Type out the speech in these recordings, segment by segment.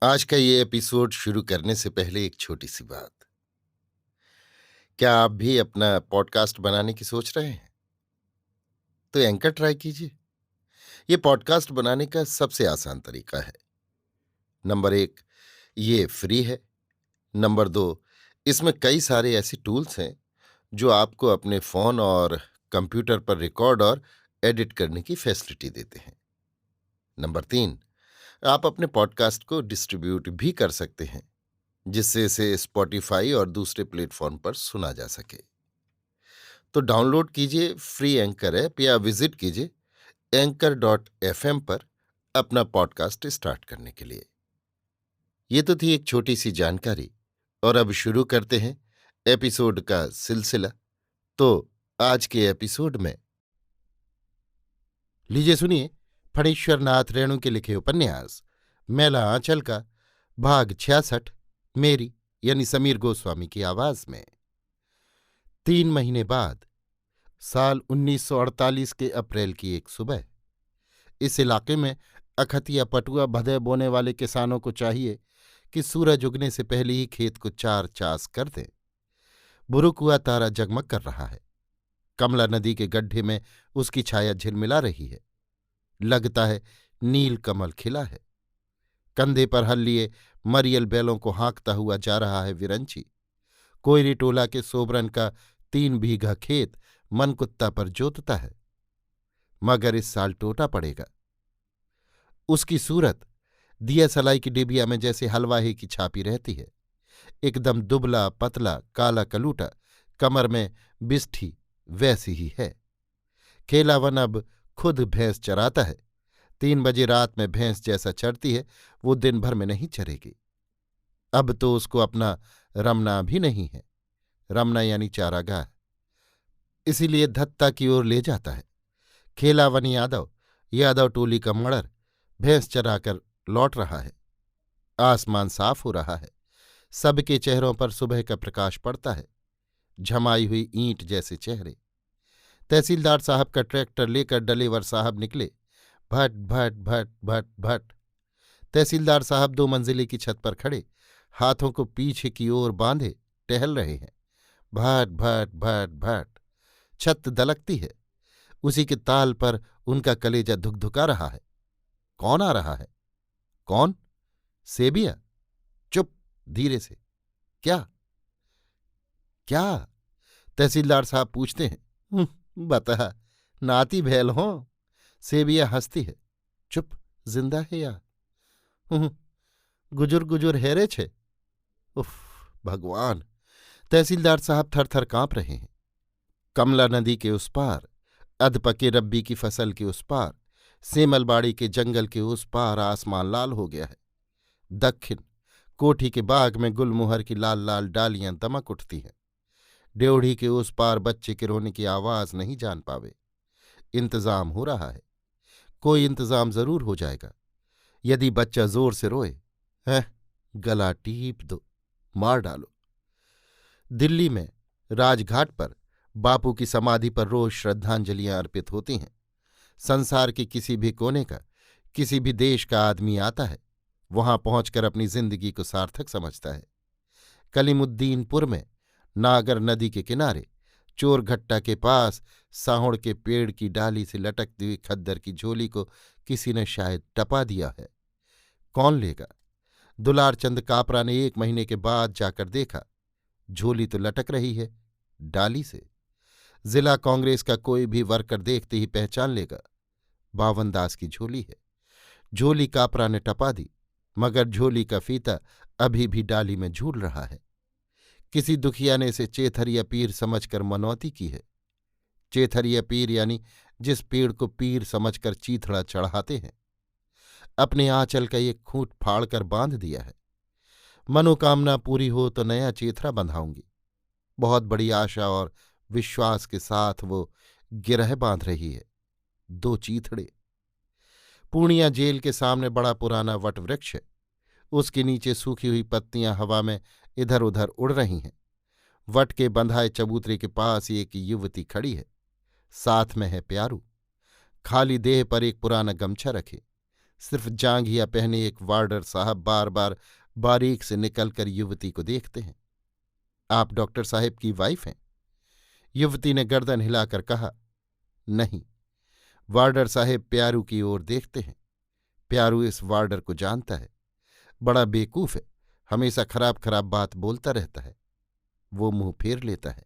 आज का ये एपिसोड शुरू करने से पहले एक छोटी सी बात। क्या आप भी अपना पॉडकास्ट बनाने की सोच रहे हैं? तो एंकर ट्राई कीजिए। ये पॉडकास्ट बनाने का सबसे आसान तरीका है। नंबर एक, ये फ्री है। नंबर दो, इसमें कई सारे ऐसे टूल्स हैं जो आपको अपने फोन और कंप्यूटर पर रिकॉर्ड और एडिट करने की फैसिलिटी देते हैं। नंबर तीन, आप अपने पॉडकास्ट को डिस्ट्रीब्यूट भी कर सकते हैं, जिससे इसे स्पॉटिफाई और दूसरे प्लेटफॉर्म पर सुना जा सके। तो डाउनलोड कीजिए फ्री एंकर ऐप या विजिट कीजिए anchor.fm पर अपना पॉडकास्ट स्टार्ट करने के लिए। ये तो थी एक छोटी सी जानकारी, और अब शुरू करते हैं एपिसोड का सिलसिला। तो आज के एपिसोड में लीजिए सुनिए फणीश्वर नाथ रेणु के लिखे उपन्यास मैला आंचल का भाग 66, मेरी यानी समीर गोस्वामी की आवाज में। 3 महीने बाद, साल 1948 के अप्रैल की एक सुबह, इस इलाके में अखतिया पटुआ भदे बोने वाले किसानों को चाहिए कि सूरज उगने से पहले ही खेत को चार चास कर दें। बुरुक हुआ तारा जगमग कर रहा है। कमला नदी के गड्ढे में उसकी छाया झिलमिला रही है। लगता है नील कमल खिला है। कंधे पर हल लिए मरियल बैलों को हाँकता हुआ जा रहा है विरंची। कोयरी टोला के सोबरन का 3 बीघा खेत मनकुत्ता पर जोतता है, मगर इस साल टोटा पड़ेगा। उसकी सूरत दिया सलाई की डिबिया में जैसे हलवाहे की छापी रहती है। एकदम दुबला पतला काला कलूटा, कमर में बिष्ठी वैसी ही है। खेलावन अब खुद भैंस चराता है। 3 बजे रात में भैंस जैसा चरती है, वो दिन भर में नहीं चरेगी। अब तो उसको अपना रमना भी नहीं है। रमना यानी चारागाह, इसीलिए धत्ता की ओर ले जाता है। खेलावन यादव, यादव टोली का मड़र, भैंस चराकर लौट रहा है। आसमान साफ हो रहा है। सबके चेहरों पर सुबह का प्रकाश पड़ता है। झमाई हुई ईंट जैसे चेहरे। तहसीलदार साहब का ट्रैक्टर लेकर डलेवर साहब निकले। भट भट भट भट भट। तहसीलदार साहब 2 मंजिले की छत पर खड़े, हाथों को पीछे की ओर बांधे टहल रहे हैं। भट भट भट भट। छत दलकती है। उसी के ताल पर उनका कलेजा धुकधुका रहा है। कौन आ रहा है? कौन? सेबिया? चुप, धीरे से। क्या? क्या? तहसीलदार साहब पूछते हैं। बता, नाती भैल हो? सेबिया हंसती है। चुप, जिंदा है या? "हुँ, गुजुर गुजुर हेरे छे।" उफ, भगवान! तहसीलदार साहब थर थर कांप रहे हैं। कमला नदी के उस पार, अधपके रब्बी की फसल के उस पार, सेमलबाड़ी के जंगल के उस पार आसमान लाल हो गया है। दक्षिण कोठी के बाग में गुलमुहर की लाल लाल डालियां दमक उठती हैं। ड्योढ़ी के उस पार बच्चे के रोने की आवाज नहीं जान पावे। इंतजाम हो रहा है। कोई इंतजाम जरूर हो जाएगा। यदि बच्चा जोर से रोए, है, गला टीप दो, मार डालो। दिल्ली में राजघाट पर बापू की समाधि पर रोज श्रद्धांजलियां अर्पित होती हैं। संसार के किसी भी कोने का, किसी भी देश का आदमी आता है, वहां पहुंचकर अपनी जिंदगी को सार्थक समझता है। कलीमुद्दीनपुर में नागर नदी के किनारे चोरघट्टा के पास साहुड़ के पेड़ की डाली से लटकती हुई खद्दर की झोली को किसी ने शायद टपा दिया है। कौन लेगा? दुलारचंद कापरा ने 1 महीने के बाद जाकर देखा। झोली तो लटक रही है डाली से। जिला कांग्रेस का कोई भी वर्कर देखते ही पहचान लेगा, बावनदास की झोली है। झोली कापरा ने टपा दी, मगर झोली का फीता अभी भी डाली में झूल रहा है। किसी दुखिया ने इसे चेथरिया पीर समझकर मनौती की है। चेथरिया पीर यानी जिस पेड़ को पीर समझकर चीथड़ा चढ़ाते हैं। अपने आंचल का एक खूंट फाड़कर बांध दिया है। मनोकामना पूरी हो तो नया चेथरा बंधाऊंगी। बहुत बड़ी आशा और विश्वास के साथ वो गिरह बांध रही है। 2 चीथड़े। पूर्णिया जेल के सामने बड़ा पुराना वटवृक्ष है। उसके नीचे सूखी हुई पत्तियां हवा में इधर उधर उड़ रही हैं। वट के बंधाए चबूतरे के पास एक युवती खड़ी है। साथ में है प्यारू। खाली देह पर एक पुराना गमछा रखे, सिर्फ जांघिया पहने एक वार्डर साहब बार बार बारीक से निकलकर युवती को देखते हैं। आप डॉक्टर साहब की वाइफ हैं? युवती ने गर्दन हिलाकर कहा, नहीं। वार्डर साहब प्यारू की ओर देखते हैं। प्यारू इस वार्डर को जानता है। बड़ा बेकूफ है, हमेशा खराब खराब बात बोलता रहता है। वो मुंह फेर लेता है।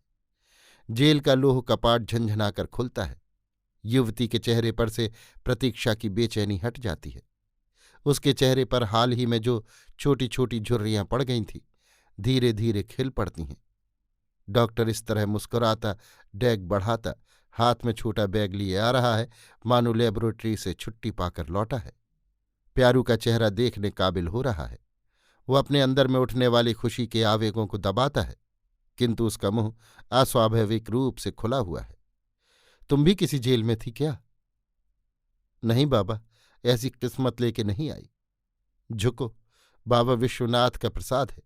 जेल का लोह कपाट झंझनाकर खुलता है। युवती के चेहरे पर से प्रतीक्षा की बेचैनी हट जाती है। उसके चेहरे पर हाल ही में जो छोटी छोटी झुर्रियां पड़ गई थीं, धीरे धीरे खिल पड़ती हैं। डॉक्टर इस तरह मुस्कुराता, डेग बढ़ाता, हाथ में छोटा बैग लिए आ रहा है, मानो लेबोरेटरी से छुट्टी पाकर लौटा है। प्यारू का चेहरा देखने काबिल हो रहा है। वो अपने अंदर में उठने वाली खुशी के आवेगों को दबाता है, किंतु उसका मुंह अस्वाभाविक रूप से खुला हुआ है। तुम भी किसी जेल में थी क्या? नहीं बाबा, ऐसी किस्मत लेके नहीं आई। झुको, बाबा विश्वनाथ का प्रसाद है।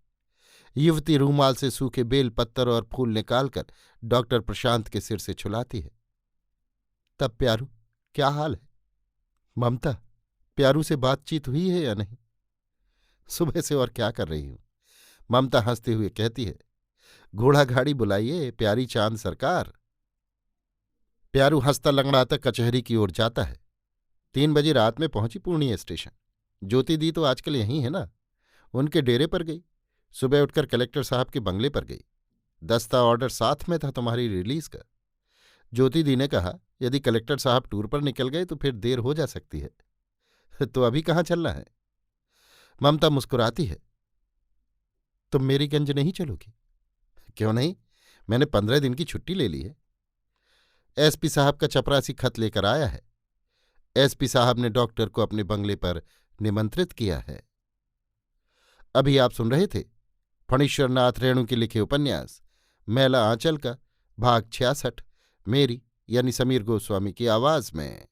युवती रूमाल से सूखे बेल पत्तर और फूल निकालकर डॉक्टर प्रशांत के सिर से छुलाती है। तब प्यारू, क्या हाल है? ममता, प्यारू से बातचीत हुई है या नहीं? सुबह से और क्या कर रही हूं? ममता हंसते हुए कहती है, घोड़ा गाड़ी बुलाइए प्यारी चांद सरकार। प्यारू हंसता लंगड़ाता कचहरी की ओर जाता है। 3 बजे रात में पहुंची पूर्णिया स्टेशन। ज्योति दी तो आजकल यहीं है ना, उनके डेरे पर गई। सुबह उठकर कलेक्टर साहब के बंगले पर गई। दस्ता ऑर्डर साथ में था तुम्हारी रिलीज का। ज्योति दी ने कहा, यदि कलेक्टर साहब टूर पर निकल गए तो फिर देर हो जा सकती है। तो अभी कहाँ चलना है? ममता मुस्कुराती है, तुम मेरी गंज नहीं चलोगी? क्यों नहीं, मैंने 15 दिन की छुट्टी ले ली है। एसपी साहब का चपरासी खत लेकर आया है। एसपी साहब ने डॉक्टर को अपने बंगले पर निमंत्रित किया है। अभी आप सुन रहे थे फणीश्वरनाथ रेणु के लिखे उपन्यास मैला आंचल का भाग 66, मेरी यानी समीर गोस्वामी की आवाज में।